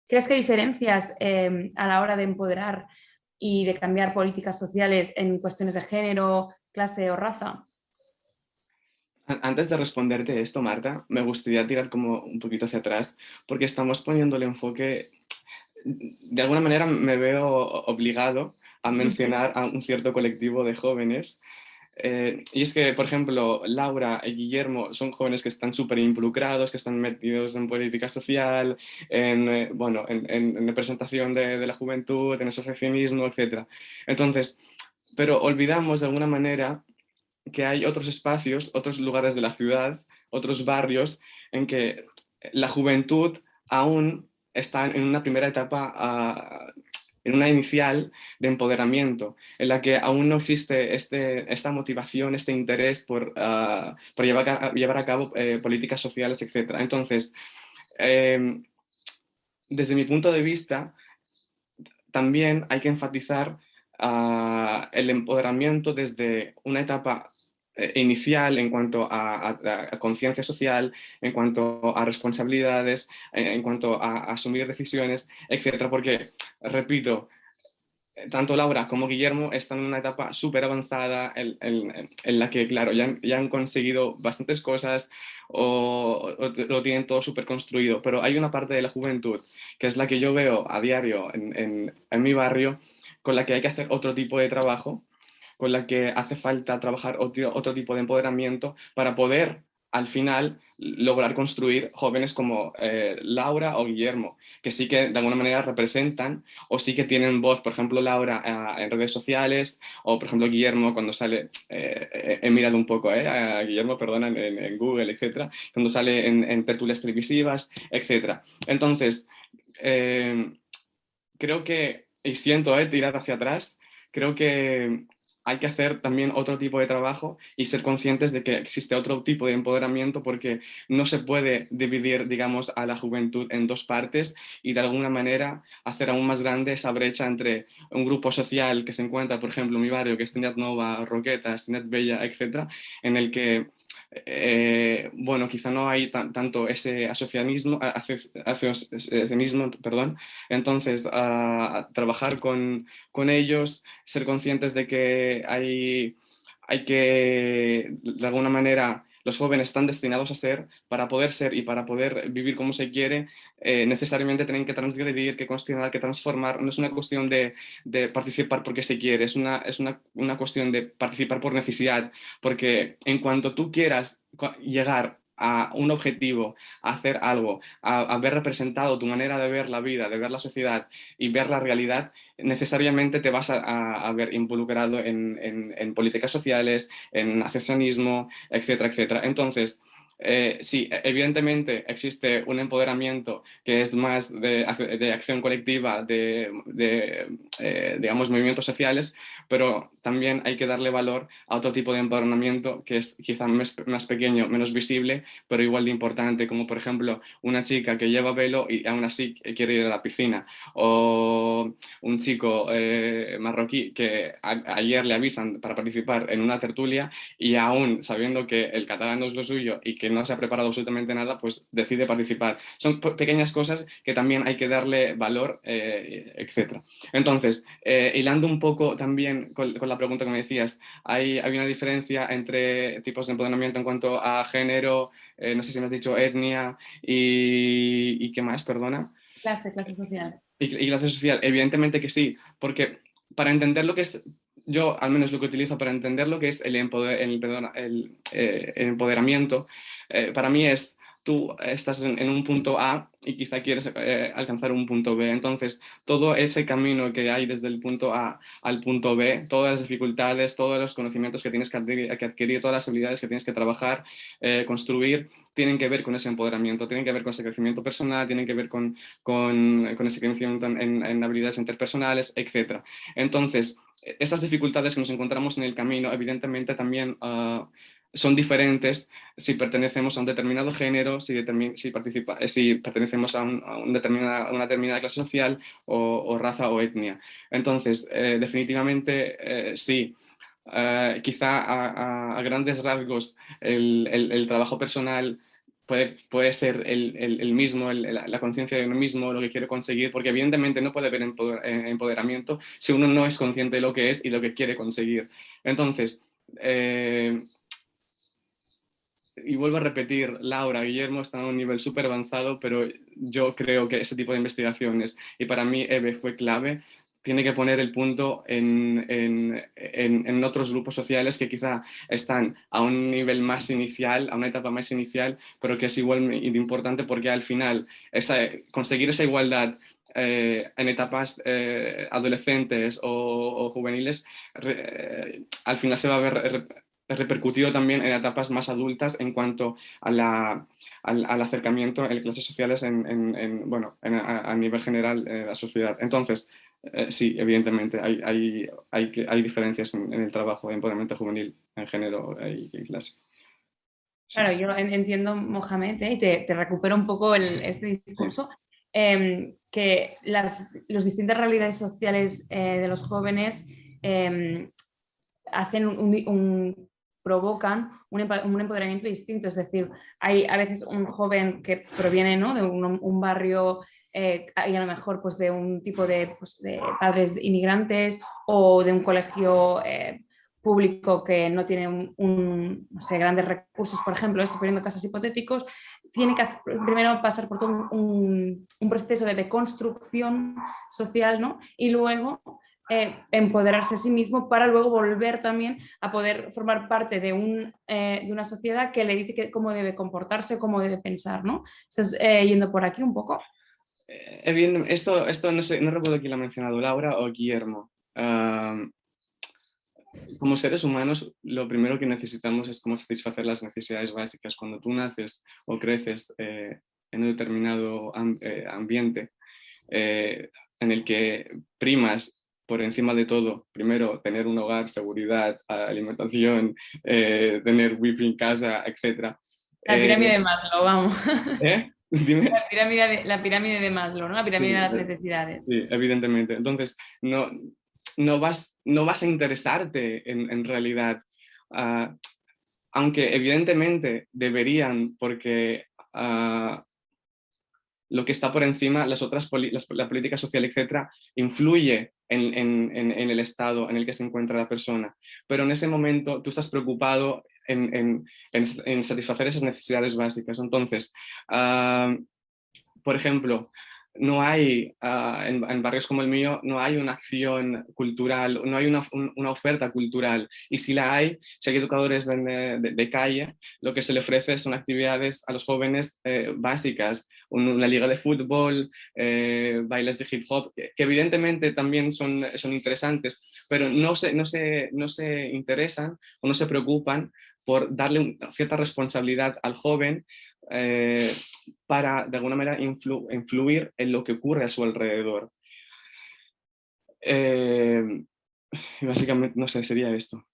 ¿Crees que hay diferencias a la hora de empoderar y de cambiar políticas sociales en cuestiones de género, clase o raza? Antes de responderte esto, Marta, me gustaría tirar como un poquito hacia atrás, porque estamos poniendo el enfoque, de alguna manera me veo obligado a mencionar a un cierto colectivo de jóvenes. Y es que, por ejemplo, Laura y Guillermo son jóvenes que están súper involucrados, que están metidos en política social, bueno, en representación de la juventud, en asociacionismo, etcétera. Entonces, pero olvidamos de alguna manera que hay otros espacios, otros lugares de la ciudad, otros barrios en que la juventud aún está en una primera etapa, en una inicial de empoderamiento, en la que aún no existe esta motivación, este interés por llevar a cabo políticas sociales, etc. Entonces, eh, desde mi punto de vista, también hay que enfatizar el empoderamiento desde una etapa inicial en cuanto a conciencia social, en cuanto a responsabilidades, en cuanto a asumir decisiones, etcétera. Porque, repito, tanto Laura como Guillermo están en una etapa súper avanzada en la que, claro, ya han conseguido bastantes cosas o lo tienen todo súper construido, pero hay una parte de la juventud que es la que yo veo a diario en mi barrio, con la que hay que hacer otro tipo de trabajo, con la que hace falta trabajar otro tipo de empoderamiento para poder al final lograr construir jóvenes como Laura o Guillermo, que sí que de alguna manera representan o sí que tienen voz. Por ejemplo, Laura en redes sociales, o por ejemplo Guillermo cuando sale, he mirado un poco a Guillermo, perdona, en Google, etcétera, cuando sale en tertulias televisivas, etcétera. Entonces, eh, creo que, y siento tirar hacia atrás, creo que hay que hacer también otro tipo de trabajo y ser conscientes de que existe otro tipo de empoderamiento, porque no se puede dividir, digamos, a la juventud en dos partes y de alguna manera hacer aún más grande esa brecha entre un grupo social que se encuentra, por ejemplo, en mi barrio, que es Tinet Nova, Roquetas, Tinet Bella, etcétera, en el que bueno, quizá no hay tanto ese asociacionismo, perdón. Entonces, trabajar con ellos, ser conscientes de que hay que, de alguna manera, los jóvenes están destinados a ser, para poder ser y para poder vivir como se quiere, necesariamente tienen que transgredir, que cuestionar, que transformar. No es una cuestión de participar porque se quiere, una cuestión de participar por necesidad, porque en cuanto tú quieras llegar a un objetivo, a hacer algo, a ver representado tu manera de ver la vida, de ver la sociedad y ver la realidad, necesariamente te vas a ver involucrado en políticas sociales, en asociacionismo, etcétera, etcétera. Entonces, sí, evidentemente existe un empoderamiento que es más de acción colectiva, digamos, movimientos sociales, pero también hay que darle valor a otro tipo de empoderamiento que es quizá más pequeño, menos visible, pero igual de importante, como por ejemplo una chica que lleva velo y aún así quiere ir a la piscina, o un chico marroquí que ayer le avisan para participar en una tertulia y aún sabiendo que el catalán no es lo suyo y que no se ha preparado absolutamente nada, pues decide participar. Son pequeñas cosas que también hay que darle valor, etcétera. Entonces, hilando un poco también con la pregunta que me decías, hay una diferencia entre tipos de empoderamiento en cuanto a género, no sé si me has dicho etnia y ¿qué más? Perdona. Clase social. Y clase social, evidentemente que sí, porque para entender lo que es, yo al menos lo que utilizo para entender lo que es el empoderamiento, para mí es tú estás en un punto A y quizá quieres alcanzar un punto B. Entonces, todo ese camino que hay desde el punto A al punto B, todas las dificultades, todos los conocimientos que tienes que adquirir, todas las habilidades que tienes que trabajar, construir, tienen que ver con ese empoderamiento, tienen que ver con ese crecimiento personal, tienen que ver con ese crecimiento en habilidades interpersonales, etcétera. Entonces, esas dificultades que nos encontramos en el camino, evidentemente también son diferentes si pertenecemos a un determinado género, si pertenecemos a a una determinada clase social o raza o etnia. Entonces, definitivamente sí. Quizá a grandes rasgos el trabajo personal puede ser el mismo, la conciencia de uno mismo, lo que quiere conseguir, porque evidentemente no puede haber empoderamiento si uno no es consciente de lo que es y lo que quiere conseguir. Entonces, y vuelvo a repetir, Laura, Guillermo están a un nivel súper avanzado, pero yo creo que ese tipo de investigaciones, y para mí EVE fue clave, tiene que poner el punto en otros grupos sociales que quizá están a un nivel más inicial, a una etapa más inicial, pero que es igual de importante porque al final conseguir esa igualdad en etapas adolescentes o juveniles, al final se va a ver repercutido también en etapas más adultas en cuanto al acercamiento en clases sociales bueno, a nivel general de la sociedad. Entonces, sí, evidentemente, hay diferencias en el trabajo de empoderamiento juvenil en género y clase. Sí. Claro, yo entiendo, Mohamed, y te recupero un poco este discurso, que las distintas realidades sociales de los jóvenes provocan un empoderamiento distinto. Es decir, hay a veces un joven que proviene, ¿no?, de un barrio y a lo mejor pues, de un tipo pues, de padres inmigrantes o de un colegio público que no tiene no sé, grandes recursos, por ejemplo, estoy poniendo casos hipotéticos, tiene que primero pasar por todo un proceso de deconstrucción social, ¿no? Y luego empoderarse a sí mismo para luego volver también a poder formar parte de una sociedad que le dice cómo debe comportarse, cómo debe pensar, ¿no? ¿Estás yendo por aquí un poco? Esto no sé, no recuerdo quién lo ha mencionado, Laura o Guillermo. Como seres humanos, lo primero que necesitamos es cómo satisfacer las necesidades básicas. Cuando tú naces o creces en un determinado ambiente en el que primas por encima de todo, primero tener un hogar, seguridad, alimentación, tener wifi en casa, etc. La pirámide de Maslow, vamos. Dime. La pirámide de Maslow, ¿no? La pirámide de las necesidades. Sí, evidentemente. Entonces, no vas a interesarte en realidad, aunque evidentemente deberían, porque lo que está por encima, la política social, etcétera, influye en el estado en el que se encuentra la persona. Pero en ese momento tú estás preocupado en satisfacer esas necesidades básicas. Entonces, por ejemplo, no hay, en barrios como el mío, no hay una acción cultural, no hay una oferta cultural. Y si la hay, si hay educadores de calle, lo que se le ofrece son actividades a los jóvenes básicas, una liga de fútbol, bailes de hip hop, que evidentemente también son interesantes, pero no se interesan o no se preocupan por darle cierta responsabilidad al joven para, de alguna manera, influir en lo que ocurre a su alrededor. Básicamente, no sé, sería esto.